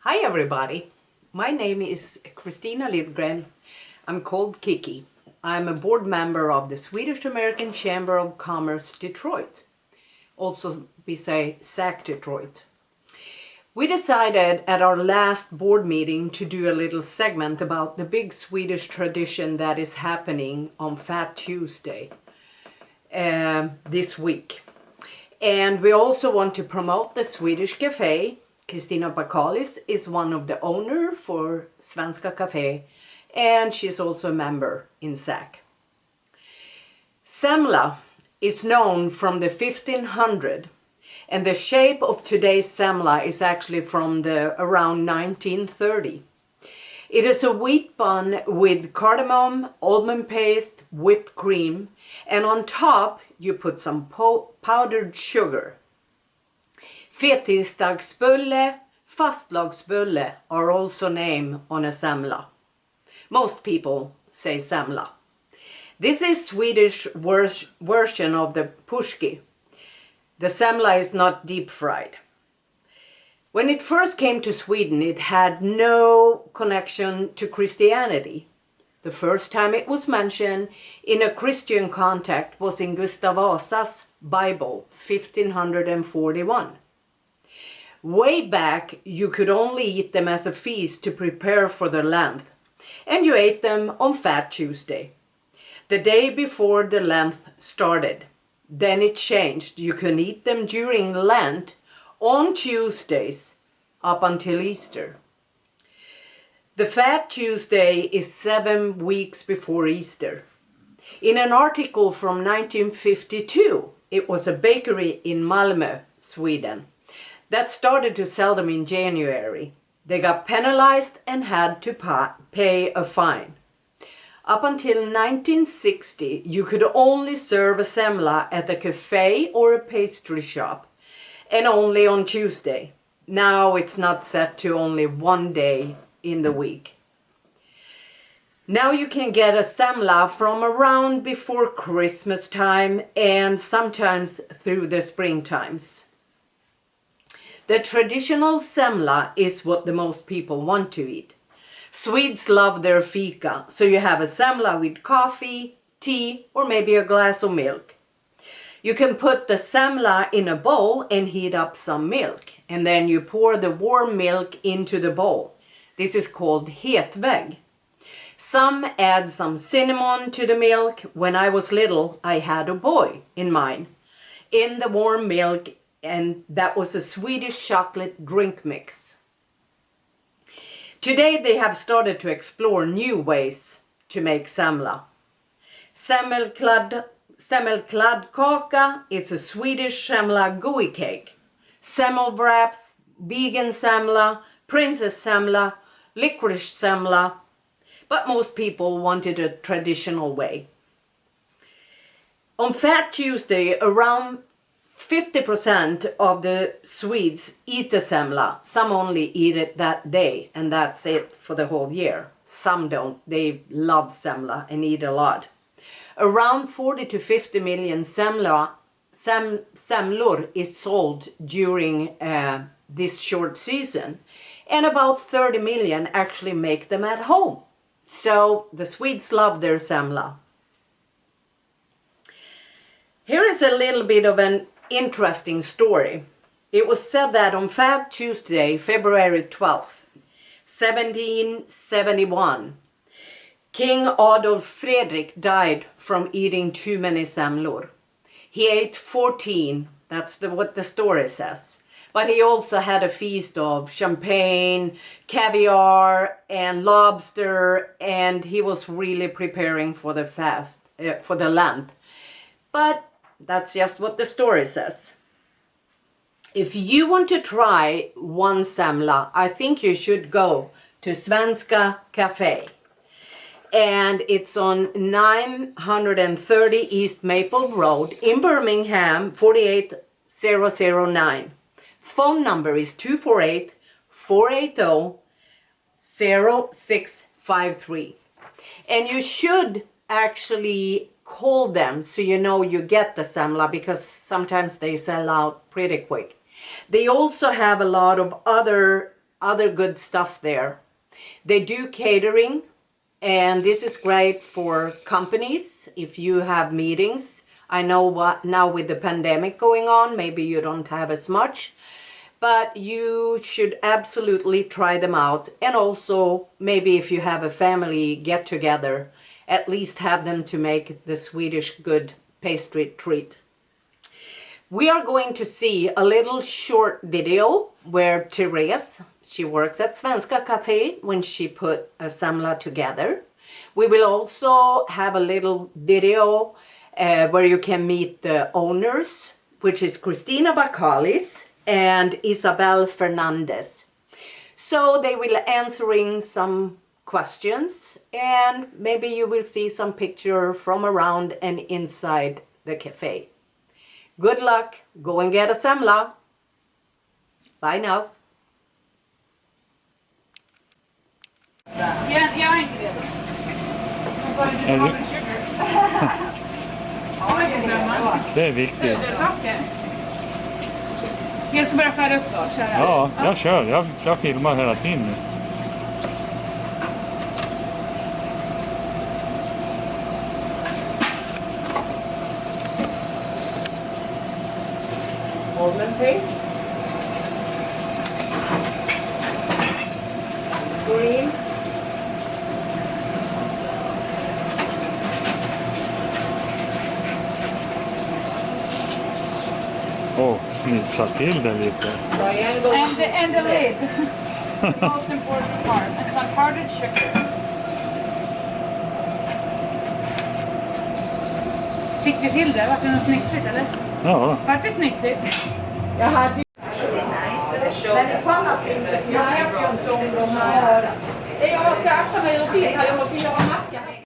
Hi everybody, my name is Kristina Lidgren. I'm called Kiki. I'm a board member of the Swedish American Chamber of Commerce Detroit. Also we say SAC Detroit. We decided at our last board meeting to do a little segment about the big Swedish tradition that is happening on Fat Tuesday this week. And we also want to promote the Swedish Cafe. Kristina Bakalis is one of the owners for Svenska Cafe, and she's also a member in SAC. Semla is known from the 1500, and the shape of today's semla is actually from the around 1930. It is a wheat bun with cardamom, almond paste, whipped cream, and on top you put some powdered sugar. Fettisdagsbulle, fastlagsbulle are also named on a semla. Most people say semla. This is Swedish version of the pushki. The semla is not deep fried. When it first came to Sweden, it had no connection to Christianity. The first time it was mentioned in a Christian context was in Gustav Vasa's Bible, 1541. Way back, you could only eat them as a feast to prepare for the Lent, and you ate them on Fat Tuesday, the day before the Lent started. Then it changed. You can eat them during Lent on Tuesdays up until Easter. The Fat Tuesday is 7 weeks before Easter. In an article from 1952, it was a bakery in Malmö, Sweden, that started to sell them in January. They got penalized and had to pay a fine. Up until 1960, you could only serve a semla at a cafe or a pastry shop, and only on Tuesday. Now it's not set to only one day in the week. Now you can get a semla from around before Christmas time and sometimes through the spring times. The traditional semla is what the most people want to eat. Swedes love their fika, so you have a semla with coffee, tea, or maybe a glass of milk. You can put the semla in a bowl and heat up some milk, and then you pour the warm milk into the bowl. This is called hetvägg. Some add some cinnamon to the milk. When I was little, I had a boy in mine in the warm milk, and that was a Swedish chocolate drink mix. Today they have started to explore new ways to make semla. Semmelkladdkaka is a Swedish semla gooey cake. Semmelwraps, vegan semla, princess semla, licorice semla, but most people wanted a traditional way. On Fat Tuesday, around 50% of the Swedes eat the semla. Some only eat it that day, and that's it for the whole year. Some don't. They love semla and eat a lot. Around 40 to 50 million semlor is sold during this short season, and about 30 million actually make them at home. So the Swedes love their semla. Here is a little bit of an interesting story. It was said that on Fat Tuesday, February 12th, 1771, King Adolf Fredrik died from eating too many semlor. He ate 14, that's what the story says. But he also had a feast of champagne, caviar, and lobster, and he was really preparing for the fast, for the Lent. But that's just what the story says. If you want to try one semla, I think you should go to Svenska Cafe. And it's on 930 East Maple Road in Birmingham, 48009. Phone number is 248-480-0653. And you should actually call them so you know you get the semla, because sometimes they sell out pretty quick. They also have a lot of other other good stuff there. They do catering, and this is great for companies if you have meetings. I know what now with the pandemic going on, maybe you don't have as much, but you should absolutely try them out. And also maybe if you have a family get together, at least have them to make the Swedish good pastry treat. We are going to see a little short video where Therese, she works at Svenska Cafe when she put a semla together. We will also have a little video where you can meet the owners, which is Christina Bakalis and Isabel Fernandez. So they will answering some questions, and maybe you will see some picture from around and inside the cafe. Good luck, go and get a semla. Bye now. Jag är inte redo. Det är viktigt. Jag ska bara skära upp då, köra. Ja, jag kör. Jag filmar hela tiden. Almond paste. Green. Snitsa till det lite. And the lid. The most important part. And some powdered sugar. Fick vi till det? Vart det något snyggt eller? Ja. Vart det snyggt? Jag hade men det fann att jag vet ju inte om de har... Jag ska akta mig ur bild här, jag måste göra macka.